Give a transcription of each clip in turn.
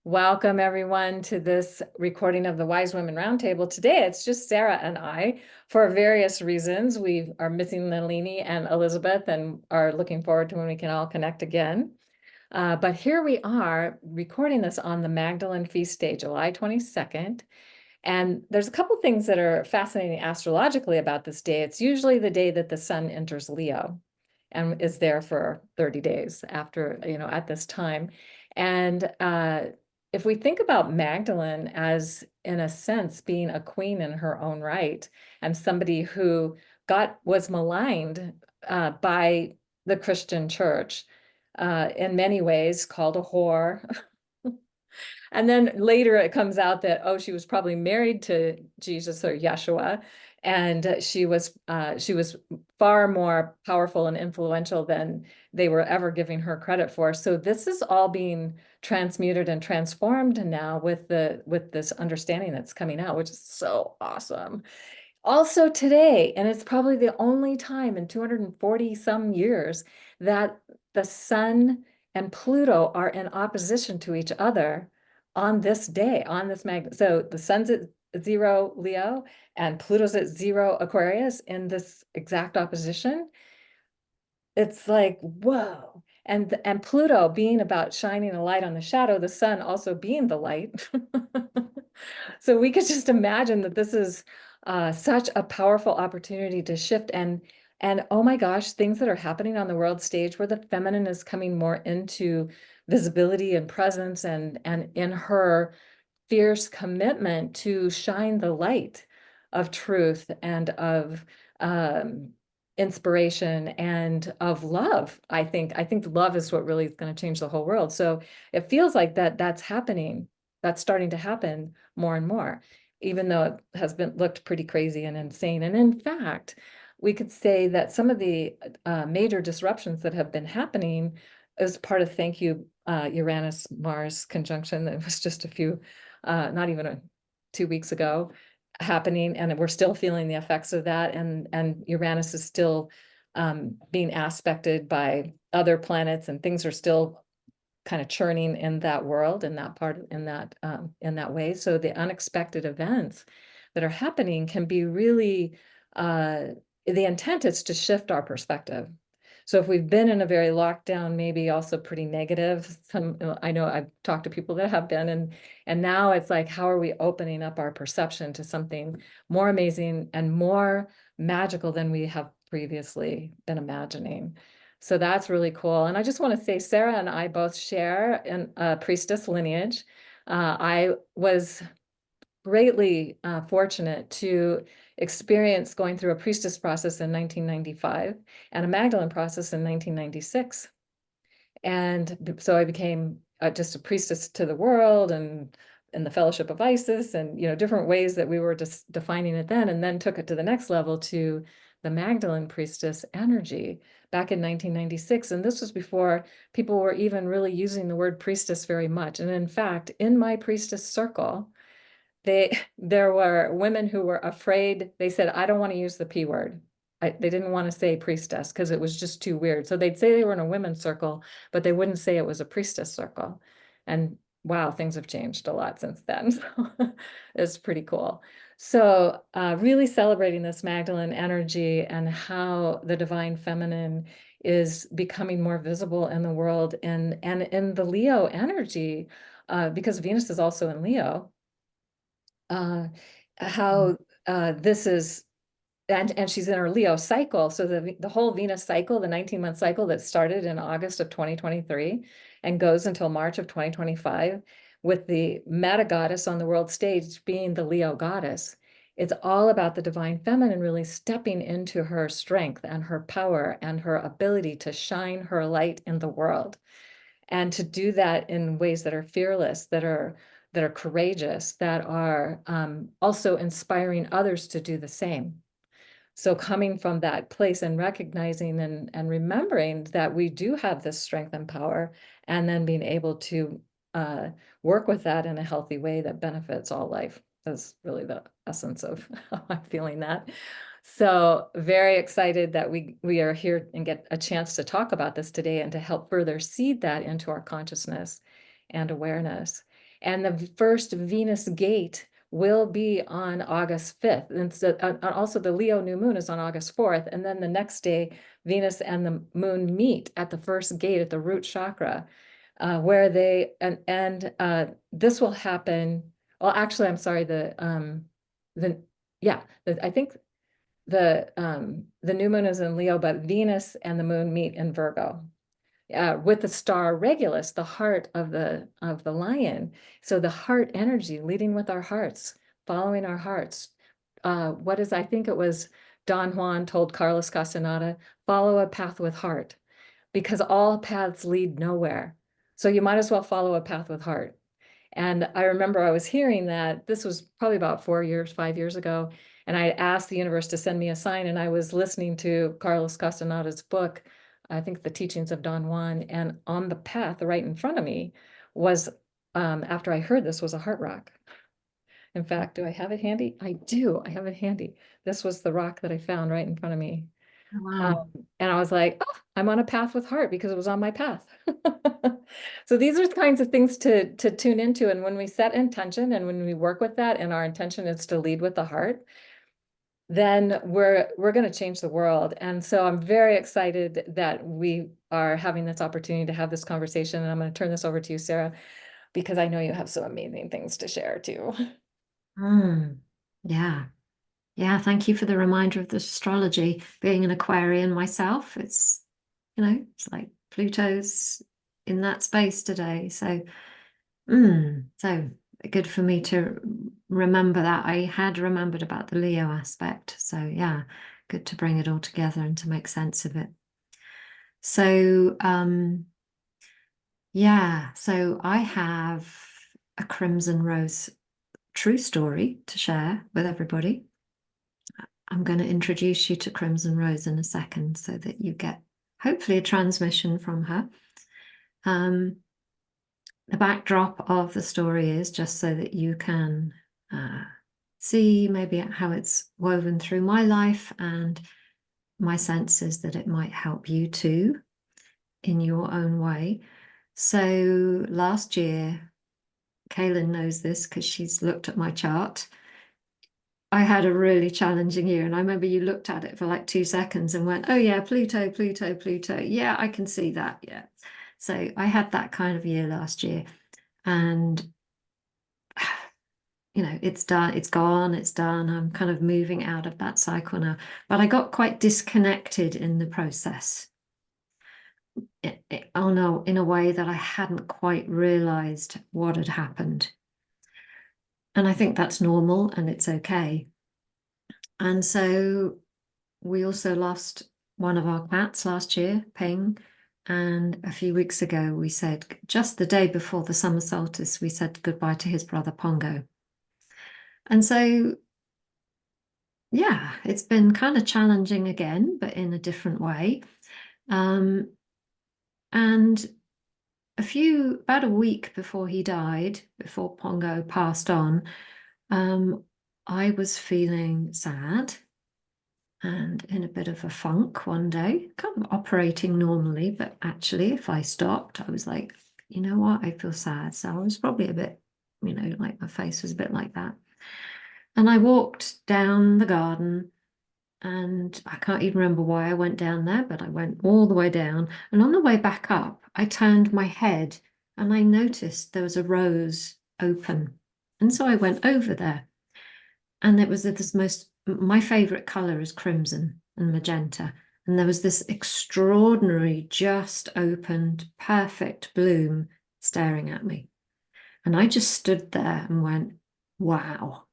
Welcome everyone to this recording of the Wise Women Roundtable. Today it's just Sara and I for various reasons. We are missing Nalini and Elizabeth and are looking forward to when we can all connect again. But here we are recording this on the Magdalene Feast day, July 22nd. And there's a couple things that are fascinating astrologically about this day. It's usually the day that the sun enters Leo and is there for 30 days after, at this time. And if we think about Magdalene as, in a sense, being a queen in her own right, and somebody who was maligned by the Christian church, in many ways, called a whore. And then later it comes out that, oh, she was probably married to Jesus or Yeshua, and she was far more powerful and influential than they were ever giving her credit for. So this is all being transmuted and transformed now with this understanding that's coming out, which is so awesome. Also today, and it's probably the only time in 240 some years that the sun and Pluto are in opposition to each other on this day, on this magnet. So the sun's at 0 Leo and Pluto's at 0 Aquarius in this exact opposition. It's like, whoa. And Pluto being about shining a light on the shadow, the sun also being the light. So we could just imagine that this is such a powerful opportunity to shift and oh my gosh, things that are happening on the world stage where the feminine is coming more into visibility and presence and in her fierce commitment to shine the light of truth and of inspiration and of love. I think love is what really is going to change the whole world. So it feels like that's happening. That's starting to happen more and more, even though it has been looked pretty crazy and insane. And in fact, we could say that some of the major disruptions that have been happening as part of thank you Uranus-Mars conjunction that was just a few, not even 2 weeks ago happening, and we're still feeling the effects of that. And Uranus is still being aspected by other planets, and things are still kind of churning in that world, in that part, in that way. So the unexpected events that are happening can be really, the intent is to shift our perspective. So if we've been in a very lockdown, maybe also pretty negative, I know I've talked to people that have been, and now it's like, how are we opening up our perception to something more amazing and more magical than we have previously been imagining? So that's really cool. And I just want to say, Sara and I both share in a priestess lineage. I was greatly fortunate to experience going through a priestess process in 1995 and a Magdalene process in 1996. And so I became just a priestess to the world and in the Fellowship of Isis and, different ways that we were just defining it then, and then took it to the next level to the Magdalene priestess energy back in 1996. And this was before people were even really using the word priestess very much. And in fact, in my priestess circle, there were women who were afraid. They said, I don't want to use the P word. They didn't want to say priestess because it was just too weird. So they'd say they were in a women's circle, but they wouldn't say it was a priestess circle. And wow, things have changed a lot since then. So it's pretty cool. So really celebrating this Magdalene energy and how the divine feminine is becoming more visible in the world, and in the Leo energy, because Venus is also in Leo. How this is, and she's in her Leo cycle. So the whole Venus cycle, the 19-month cycle that started in August of 2023 and goes until March of 2025, with the meta goddess on the world stage being the Leo goddess. It's all about the divine feminine really stepping into her strength and her power and her ability to shine her light in the world, and to do that in ways that are fearless, that are courageous, that are also inspiring others to do the same. So coming from that place and recognizing and remembering that we do have this strength and power, and then being able to work with that in a healthy way that benefits all life is really the essence of how I'm feeling that. So very excited that we are here and get a chance to talk about this today and to help further seed that into our consciousness and awareness. And the first Venus gate will be on August 5th. And so, also the Leo new moon is on August 4th. And then the next day, Venus and the moon meet at the first gate at the root chakra, where this will happen. Well, actually, I'm sorry, I think the new moon is in Leo, but Venus and the moon meet in Virgo, with the star Regulus, the heart of the lion. So the heart energy, leading with our hearts, following our hearts. I think it was Don Juan told Carlos Castaneda, follow a path with heart, because all paths lead nowhere. So you might as well follow a path with heart. And I remember I was hearing that, this was probably about 5 years ago, and I asked the universe to send me a sign, and I was listening to Carlos Castaneda's book, I think The Teachings of Don Juan, and on the path right in front of me was, after I heard this, was a heart rock. In fact, do I have it handy? I do. I have it handy. This was the rock that I found right in front of me. Wow. And I was like, oh, I'm on a path with heart because it was on my path. So these are the kinds of things to tune into. And when we set intention and when we work with that, and our intention is to lead with the heart, then we're going to change the world. And so I'm very excited that we are having this opportunity to have this conversation. And I'm going to turn this over to you, Sarah, because I know you have some amazing things to share too. Yeah. Yeah, thank you for the reminder of the astrology. Being an Aquarian myself, it's, it's like Pluto's in that space today. So good for me to remember that. I had remembered about the Leo aspect. So yeah, good to bring it all together and to make sense of it. So so I have a Crimson Rose true story to share with everybody. I'm going to introduce you to Crimson Rose in a second so that you get hopefully a transmission from her. The backdrop of the story is just so that you can see maybe how it's woven through my life, and my sense is that it might help you too in your own way. So last year, Cayelin knows this because she's looked at my chart. I had a really challenging year, and I remember you looked at it for like 2 seconds and went, oh yeah, Pluto, Pluto, Pluto. Yeah, I can see that. Yeah. So I had that kind of year last year, and it's done, it's gone, it's done. I'm kind of moving out of that cycle now, but I got quite disconnected in the process. Oh no, in a way that I hadn't quite realized what had happened. And I think that's normal and it's okay. And so we also lost one of our cats last year, Ping. And a few weeks ago, we said, just the day before the summer solstice, we said goodbye to his brother Pongo. And so, yeah, it's been kind of challenging again, but in a different way. And about a week before he died, before Pongo passed on, I was feeling sad and in a bit of a funk one day, kind of operating normally, but actually, if I stopped, I was like, you know what, I feel sad. So I was probably a bit, like my face was a bit like that. And I walked down the garden, and I can't even remember why I went down there, but I went all the way down. And on the way back up, I turned my head and I noticed there was a rose open. And so I went over there, and it was my favorite color is crimson and magenta. And there was this extraordinary, just opened, perfect bloom staring at me. And I just stood there and went, wow.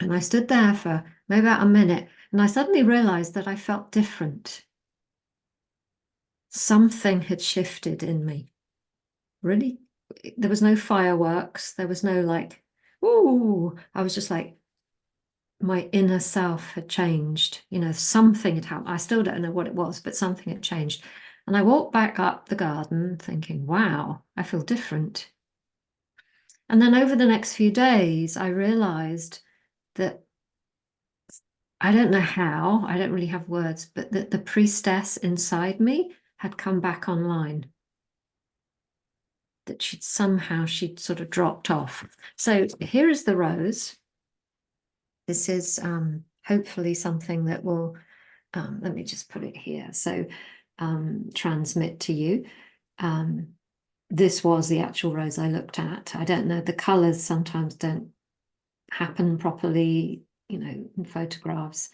And I stood there for maybe about a minute, and I suddenly realized that I felt different. Something had shifted in me. Really, there was no fireworks. There was no like, ooh, I was just like, my inner self had changed. Something had happened. I still don't know what it was, but something had changed. And I walked back up the garden thinking, wow, I feel different. And then over the next few days, I realized that I don't know how, I don't really have words, but that the priestess inside me had come back online. that she'd sort of dropped off. So here is the rose. This is hopefully something that will, let me just put it here. So transmit to you. This was the actual rose I looked at. I don't know, the colors sometimes don't happen properly, in photographs.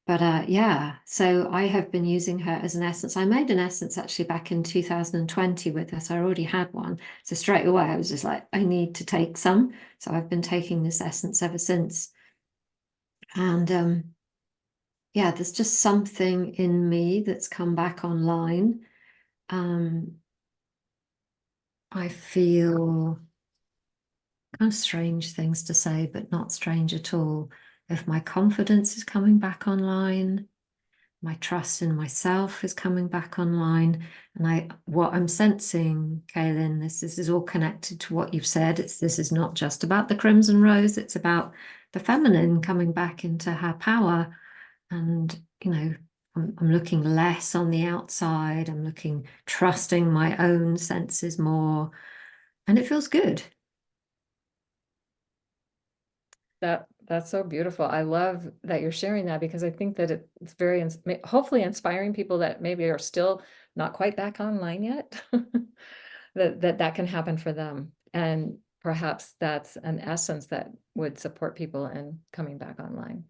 But yeah, so I have been using her as an essence. I made an essence actually back in 2020 with her, so I already had one. So straight away I was just like, I need to take some. So I've been taking this essence ever since. And yeah, there's just something in me that's come back online. Um, I feel kind of strange things to say, but not strange at all. If my confidence is coming back online, my trust in myself is coming back online. And what I'm sensing, Cayelin, this is all connected to what you've said. This is not just about the crimson rose, it's about the feminine coming back into her power. And, I'm looking less on the outside. I'm trusting my own senses more. And it feels good. That's so beautiful. I love that you're sharing that because I think that it's very hopefully inspiring people that maybe are still not quite back online yet. That can happen for them. And perhaps that's an essence that would support people in coming back online.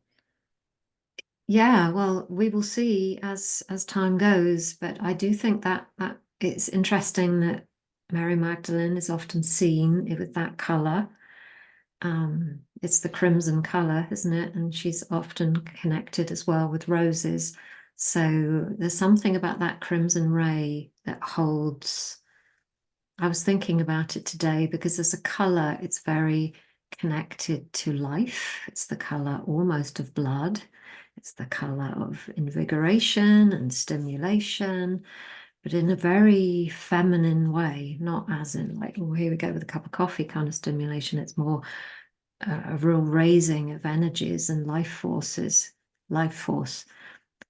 Yeah, well, we will see as time goes, but I do think that it's interesting that Mary Magdalene is often seen with that color. It's the crimson color, isn't it? And she's often connected as well with roses. So there's something about that crimson ray that holds. I was thinking about it today because as a color, it's very connected to life. It's the color almost of blood. It's the color of invigoration and stimulation, but in a very feminine way, not as in like, oh, here we go with a cup of coffee kind of stimulation. It's more a real raising of energies and life force.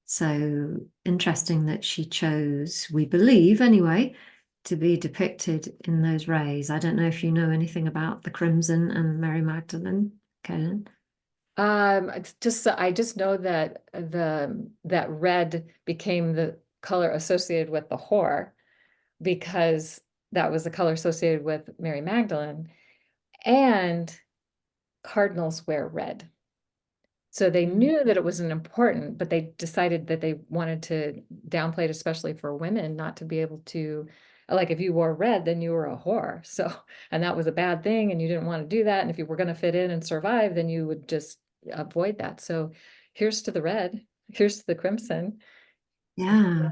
So interesting that she chose, we believe anyway, to be depicted in those rays. I don't know if you know anything about the Crimson and Mary Magdalene, Cayelin. It's just I just know that that red became the color associated with the whore because that was the color associated with Mary Magdalene, and cardinals wear red. So they Mm. knew that it wasn't important, but they decided that they wanted to downplay it, especially for women, not to be able to, like if you wore red, then you were a whore. So, and that was a bad thing, and you didn't want to do that. And if you were going to fit in and survive, then you would just avoid that. So here's to the red, here's to the crimson. Yeah.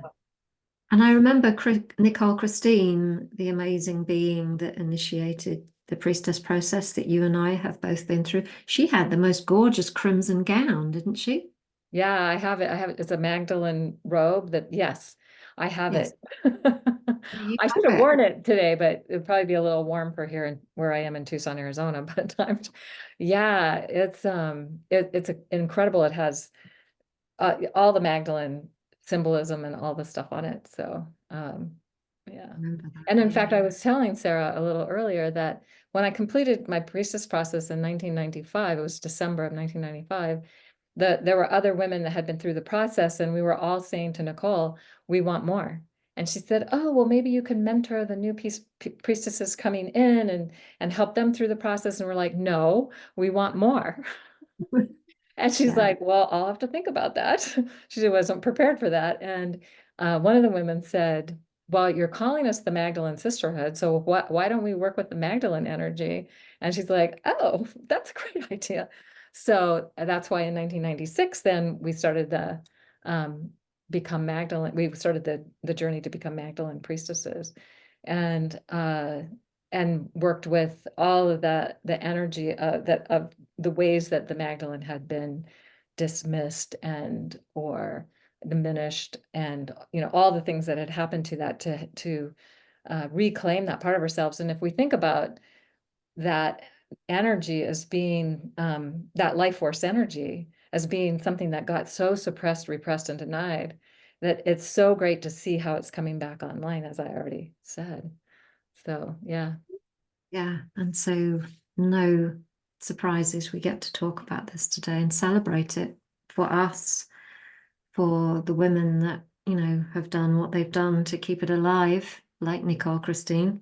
And I remember Nicole Christine, the amazing being that initiated the priestess process that you and I have both been through. She had the most gorgeous crimson gown, didn't she? Yeah, I have it. I have it. It's a Magdalene robe that, yes, I have Yes. it. You I should have have it. worn it today, but it'd probably be a little warm for here and where I am in Tucson, Arizona. But yeah, it's incredible. It has all the Magdalene symbolism and all the stuff on it. So yeah. Remember that, And in yeah. fact, I was telling Sarah a little earlier that when I completed my priestess process in 1995, it was December of 1995, there were other women that had been through the process, and we were all saying to Nicole, we want more. And she said, oh, well, maybe you can mentor the new priestesses coming in and help them through the process. And we're like, no, we want more. And she's Yeah. like, well, I'll have to think about that. She wasn't prepared for that. And one of the women said, well, you're calling us the Magdalene Sisterhood, so why don't we work with the Magdalene energy? And she's like, oh, that's a great idea. So that's why in 1996, then we started the become Magdalene. We started the journey to become Magdalene priestesses, and worked with all of the energy that of the ways that the Magdalene had been dismissed and or diminished, and all the things that had happened to that to reclaim that part of ourselves. And if we think about that energy as being that life force energy as being something that got so suppressed, repressed, and denied, that it's so great to see how it's coming back online, as I already said. So, yeah. Yeah, and so no surprises. We get to talk about this today and celebrate it for us, for the women that, have done what they've done to keep it alive, like Nicole Christine,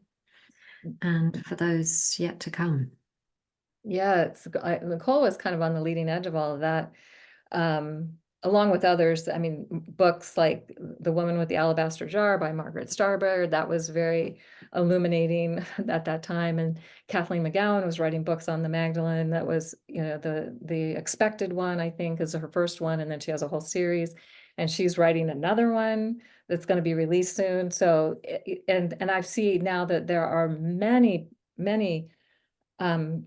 and for those yet to come. Yeah, Nicole was kind of on the leading edge of all of that. Um, Along with others, I mean, books like The Woman with the Alabaster Jar by Margaret Starbird, that was very illuminating at that time. And Kathleen McGowan was writing books on the Magdalene. That was, the expected one, I think, is her first one. And then she has a whole series. And she's writing another one that's going to be released soon. So, and I see now that there are many, many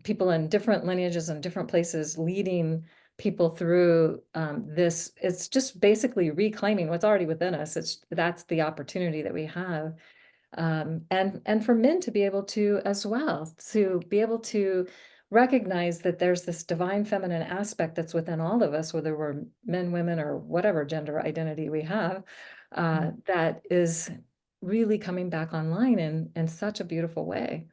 people in different lineages and different places leading people through this. It's just basically reclaiming what's already within us. That's the opportunity that we have. And for men to be able to as well, to be able to recognize that there's this divine feminine aspect that's within all of us, whether we're men, women, or whatever gender identity we have, that is really coming back online in such a beautiful way.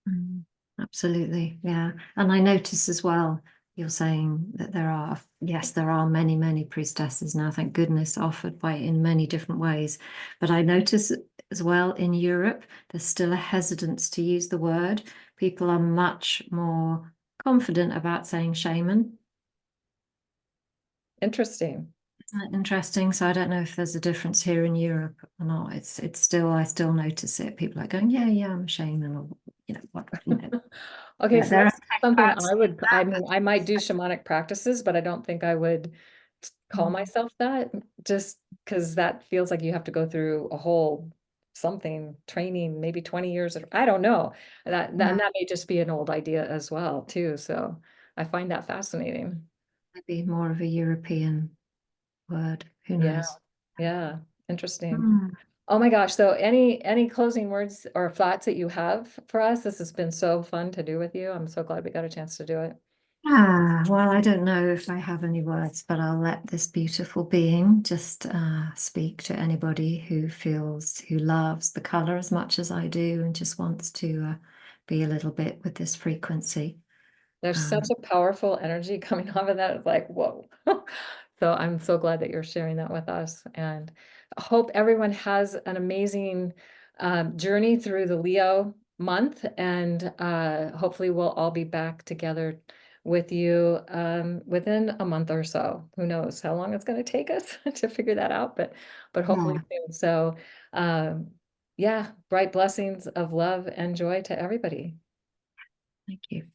Mm, absolutely, yeah. And I notice as well, you're saying that yes, there are many, many priestesses now, thank goodness, offered by in many different ways. But I notice as well in Europe, there's still a hesitance to use the word. People are much more confident about saying shaman. Interesting. Isn't that interesting? So I don't know if there's a difference here in Europe or not. It's still, I still notice it. People are going, yeah, yeah, I'm a shaman, or what, Okay, Yeah, so there are that's something expats. I mean, I might do shamanic practices, but I don't think I would call Mm, myself that, just because that feels like you have to go through a whole something training, maybe 20 years, or I don't know. yeah, That may just be an old idea as well, too. So I find that fascinating. maybe more of a European word. Who Yeah, knows? yeah, interesting. Mm. Oh my gosh. So any closing words or thoughts that you have for us? This has been so fun to do with you. I'm so glad we got a chance to do it. Well, I don't know if I have any words, but I'll let this beautiful being just speak to anybody who loves the color as much as I do and just wants to be a little bit with this frequency. There's such Um, a powerful energy coming off of that. It's like, whoa. So I'm so glad that you're sharing that with us. And I hope everyone has an amazing journey through the Leo month. And hopefully we'll all be back together with you within a month or so. Who knows how long it's going to take us to figure that out, but hopefully yeah, soon. So um, yeah, bright blessings of love and joy to everybody. thank you.